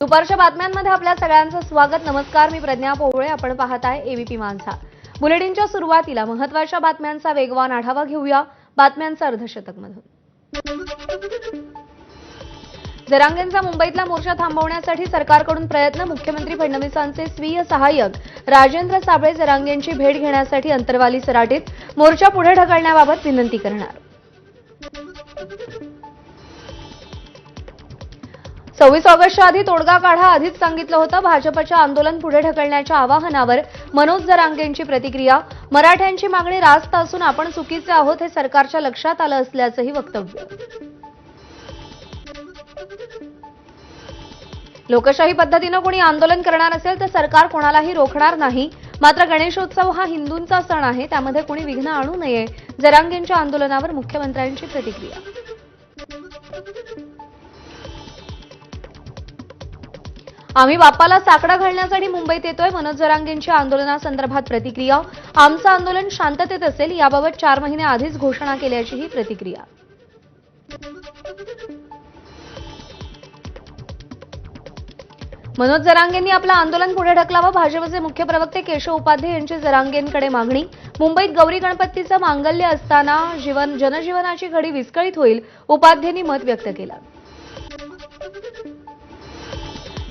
दुपारच्या बातम्यांमध्ये आपल्या सगळ्यांचं स्वागत। नमस्कार, मी प्रज्ञा पोवळे। आपण पाहताय एबीपी माझा। बुलेटिनच्या सुरुवातीला महत्त्वाच्या बातम्यांचा वेगवान आढावा घेऊया। बातम्यांचा अर्धशतकमधून जरांगेंचा मुंबईतला मोर्चा थांबवण्यासाठी सरकारकडून प्रयत्न। मुख्यमंत्री फडणवीसांचे स्वीय सहाय्यक राजेंद्र साबळे जरांगेंची भेट घेण्यासाठी अंतरवाली सराटीत। मोर्चा पुढे ढकलण्याबाबत विनंती करणार। 26 ऑगस्टच्या आधी तोडगा काढा, आधीच सांगितलं होतं। भाजपच्या आंदोलन पुढे ढकलण्याच्या आवाहनावर मनोज जरांगेंची प्रतिक्रिया। मराठ्यांची मागणी रास्त असून आपण चुकीचे आहोत हे सरकारच्या लक्षात आलं असल्याचंही वक्तव्य। लोकशाही पद्धतीनं कोणी आंदोलन करणार असेल तर सरकार कोणालाही रोखणार नाही। मात्र गणेशोत्सव हा हिंदूंचा सण आहे, त्यामध्ये कोणी विघ्न आणू नये। जरांगेंच्या आंदोलनावर मुख्यमंत्र्यांची प्रतिक्रिया। आम्ही बाप्पाला साकडं घालण्यासाठी मुंबईत येतोय। मनोज जरांगेंच्या आंदोलनासंदर्भात प्रतिक्रिया। आमचं आंदोलन शांततेत असेल, याबाबत 4 महिने आधीच घोषणा केल्याचीही प्रतिक्रिया। मनोज जरांगेंनी आपलं आंदोलन पुढे ढकलावं। भाजपचे मुख्य प्रवक्ते केशव उपाध्ये यांची जरांगेंकडे मागणी। मुंबईत गौरी गणपतीचं मांगल्य असताना जनजीवनाची घडी विस्कळीत होईल, उपाध्येंनी मत व्यक्त केलं।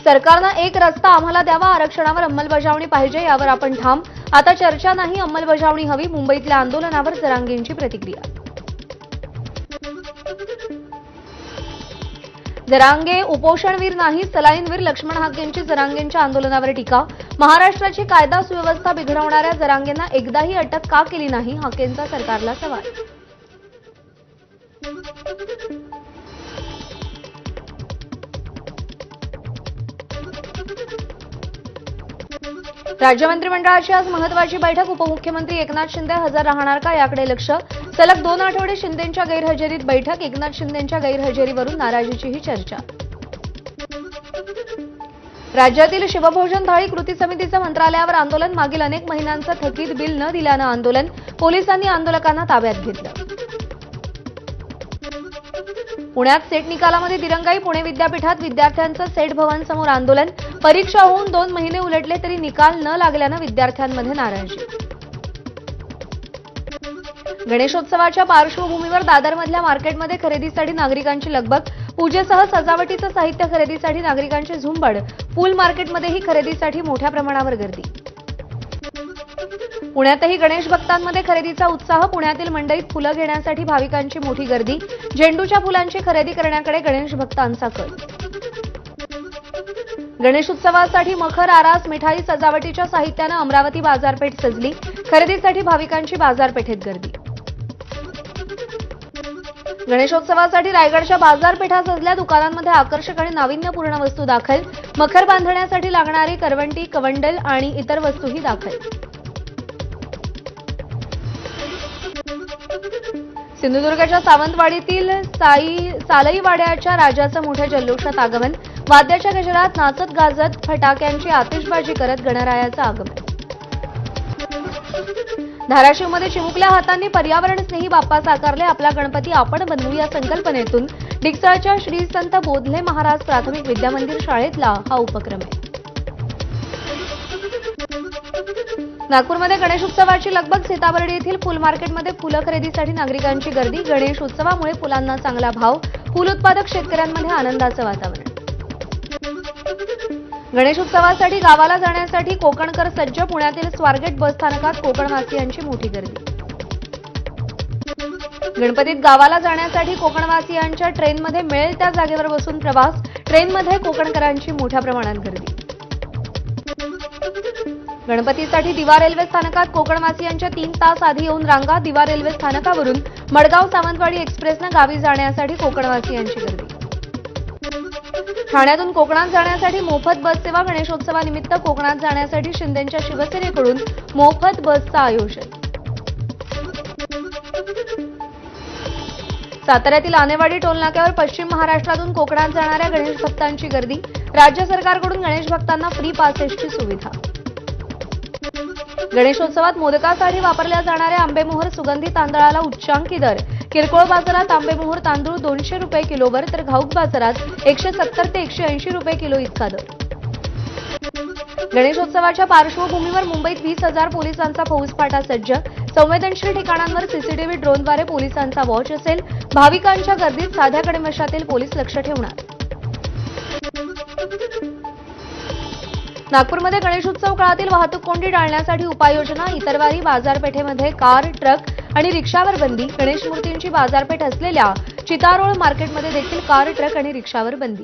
सरकारनं एक रस्ता आम्हाला द्यावा, आरक्षणावर अंमलबजावणी पाहिजे, यावर आपण ठाम। आता चर्चा नाही, अंमलबजावणी हवी। मुंबईतल्या आंदोलनावर जरांगेंची प्रतिक्रिया। जरांगे उपोषणवीर नाही, सलाईनवीर। लक्ष्मण हाकेंची जरांगेंच्या आंदोलनावर टीका। महाराष्ट्राची कायदा सुव्यवस्था बिघडवणाऱ्या जरांगेंना एकदाही अटक का केली नाही, हाकेंचा सरकारला सवाल। राज्य मंत्रिमंडळाची आज महत्त्वाची बैठक। उपमुख्यमंत्री एकनाथ शिंदे हजर राहणार का, याकडे लक्ष। सलग 2 आठवडे शिंदेंच्या गैरहजेरीत बैठक। एकनाथ शिंदेंच्या गैरहजेरीवरून नाराजीचीही चर्चा। राज्यातील शिवभोजन थाळी कृती समितीचं मंत्रालयावर आंदोलन। मागील अनेक महिन्यांचं थकीत बिल न दिल्यानं आंदोलन। पोलिसांनी आंदोलकांना ताब्यात घेतलं। पुण्यात सेट निकालामध्ये दिरंगाई। पुणे विद्यापीठात विद्यार्थ्यांचं सेट भवन समोर आंदोलन। परीक्षा होऊन 2 महिने उलटले तरी निकाल न लागल्यानं विद्यार्थ्यांमध्ये नाराजी। गणेशोत्सवाच्या पार्श्वभूमीवर दादरमधल्या मार्केटमध्ये खरेदीसाठी नागरिकांची लगबग। पूजेसह सजावटीचं साहित्य खरेदीसाठी नागरिकांची झुंबड। फूल मार्केटमध्येही खरेदीसाठी मोठ्या प्रमाणावर गर्दी। पुण्यातही गणेश भक्तांमध्ये खरेदीचा उत्साह। पुण्यातील मंडईत फुलं घेण्यासाठी भाविकांची मोठी गर्दी। झेंडूच्या फुलांची खरेदी करण्याकडे गणेश भक्तांचा कल। गणेशोत्सवासाठी मखर, आरास, मिठाई, सजावटीच्या साहित्यानं अमरावती बाजारपेठ सजली। खरेदीसाठी भाविकांची बाजारपेठेत गर्दी। गणेशोत्सवासाठी रायगडच्या बाजारपेठा सजल्या। दुकानांमध्ये आकर्षक आणि नाविन्यपूर्ण वस्तू दाखल। मखर बांधण्यासाठी लागणारी करवंटी, कवंडल आणि इतर वस्तूही दाखल। सिंधुदुर्गच्या सावंतवाडीतील सालईवाड्याच्या राजाचं मोठ्या जल्लोषात आगमन। वाद्याच्या गजरात नाचत गाजत फटाक्यांची आतिषबाजी करत गणरायाचं आगमन। धाराशिवमध्ये चिमुकल्या हातांनी पर्यावरणस्नेही बाप्पा साकारले। आपला गणपती आपण बनवू या संकल्पनेतून डिकसळच्या श्री संत बोधले महाराज प्राथमिक विद्यामंदिर शाळेतला हा उपक्रम आहे। नागपूरमध्ये गणेशोत्सवाची लगबग। सीताबर्डी येथील फुल मार्केटमध्ये फुलं खरेदीसाठी नागरिकांची गर्दी। गणेश उत्सवामुळे फुलांना चांगला भाव। फुल उत्पादक शेतकऱ्यांमध्ये आनंदाचं वातावरण। गणेशोत्सवासाठी गावाला जाण्यासाठी कोकणकर सज्ज। पुण्यातील स्वारगेट बसस्थानकात कोकणवासियांची मोठी गर्दी। गणपतीत गावाला जाण्यासाठी कोकणवासियांच्या ट्रेनमध्ये मिळेल त्या जागेवर बसून प्रवास। ट्रेनमध्ये कोकणकरांची मोठ्या प्रमाणात गर्दी। गणपतीसाठी दिवा रेल्वे स्थानकात कोकणवासियांच्या 3 तास आधी येऊन रांगा। दिवा रेल्वे स्थानकावरून मडगाव सावंतवाडी एक्सप्रेसनं गावी जाण्यासाठी कोकणवासियांची गर्दी। ठाण्यातून कोकणात जाण्यासाठी मोफत बस सेवा। गणेशोत्सवानिमित्त कोकणात जाण्यासाठी शिंदेंच्या शिवसेनेकडून मोफत बसचं आयोजन। साताऱ्यातील आनेवाडी टोलनाक्यावर पश्चिम महाराष्ट्रातून कोकणात जाणाऱ्या गणेश भक्तांची गर्दी। राज्य सरकारकडून गणेश भक्तांना फ्री पासेसची सुविधा। गणेशोत्सवात मोदकासाठी वापरल्या जाणाऱ्या आंबेमोहर सुगंधी तांदळाला उच्चांकी दर। किरकोळ बाजारात आंबेमोहोर तांदूळ 200 रुपये किलोवर तर घाऊक बाजारात 170 ते 180 रुपये किलो इतका दर. गणेशोत्सवाच्या पार्श्वभूमीवर मुंबईत 20,000 पोलिसांचा फौजफाटा सज्ज. संवेदनशील ठिकाणांवर सीसीटीव्ही ड्रोनद्वारे पोलिसांचा वॉच असेल. भाविकांच्या गर्दीत साध्या गणवेशातील पोलीस लक्ष ठेवणार. नागपूरमध्ये गणेशोत्सव काळातील वाहतूक कोंडी टाळण्यासाठी उपाययोजना. इतरवारी बाजारपेठेमध्ये कार, ट्रक आणि रिक्षावर बंदी. गणेश मूर्तींची बाजारपेठ असलेल्या चितारोळ मार्केटमध्ये देखील कार, ट्रक आणि रिक्षावर बंदी.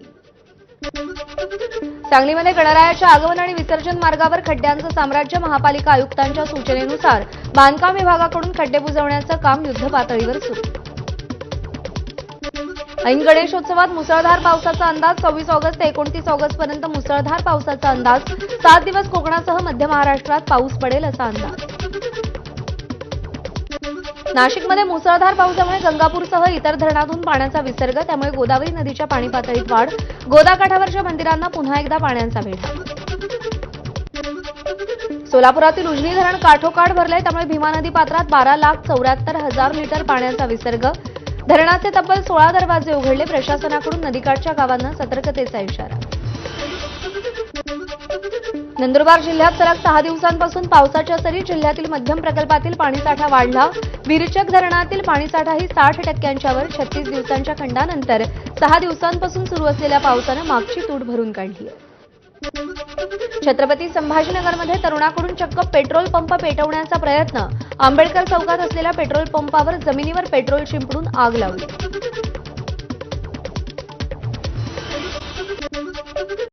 सांगलीमध्ये गणरायाच्या आगमन आणि विसर्जन मार्गावर खड्ड्यांचं साम्राज्य. महापालिका आयुक्तांच्या सूचनेनुसार बांधकाम विभागाकडून खड्डे बुजवण्याचं काम युद्धपातळीवर सुरू. ऐन गणेशोत्सवात मुसळधार पावसाचा अंदाज. 26 ऑगस्ट ते 29 ऑगस्ट पर्यंत मुसळधार पावसाचा अंदाज. 7 दिवस कोकणासह मध्य महाराष्ट्रात पाऊस पडेल असा अंदाज. नाशिकमध्ये मुसळधार पावसामुळे गंगापूरसह इतर धरणातून पाण्याचा विसर्ग. त्यामुळे गोदावरी नदीच्या पाणी पातळीत वाढ. गोदाकाठावरच्या मंदिरांना पुन्हा एकदा पाण्याचा वेढा. सोलापुरातील उजनी धरण काठोकाठ भरले. त्यामुळे भीमा नदी पात्रात 12,74,000 लिटर पाण्याचा विसर्ग. धरणाचे तब्बल 16 दरवाजे उघडले. प्रशासनाकडून नदीकाठच्या गावांना सतर्कतेचा इशारा. नंदुरबार जिल्ह्यात सलग 6 दिवसांपासून पावसाच्या सरी. जिल्ह्यातील मध्यम प्रकल्पातील पाणीसाठा वाढला. विरचक धरणातील पाणीसाठाही 60% वर. 36 दिवसांच्या खंडानंतर 6 दिवसांपासून सुरू असलेल्या पावसानं मागची तूट भरून काढली आहे. छत्रपती संभाजीनगरमध्ये तरुणाकडून चक्क पेट्रोल पंप पेटवण्याचा प्रयत्न. आंबेडकर चौकात असलेल्या पेट्रोल पंपावर जमिनीवर पेट्रोल शिंपडून आग लावली.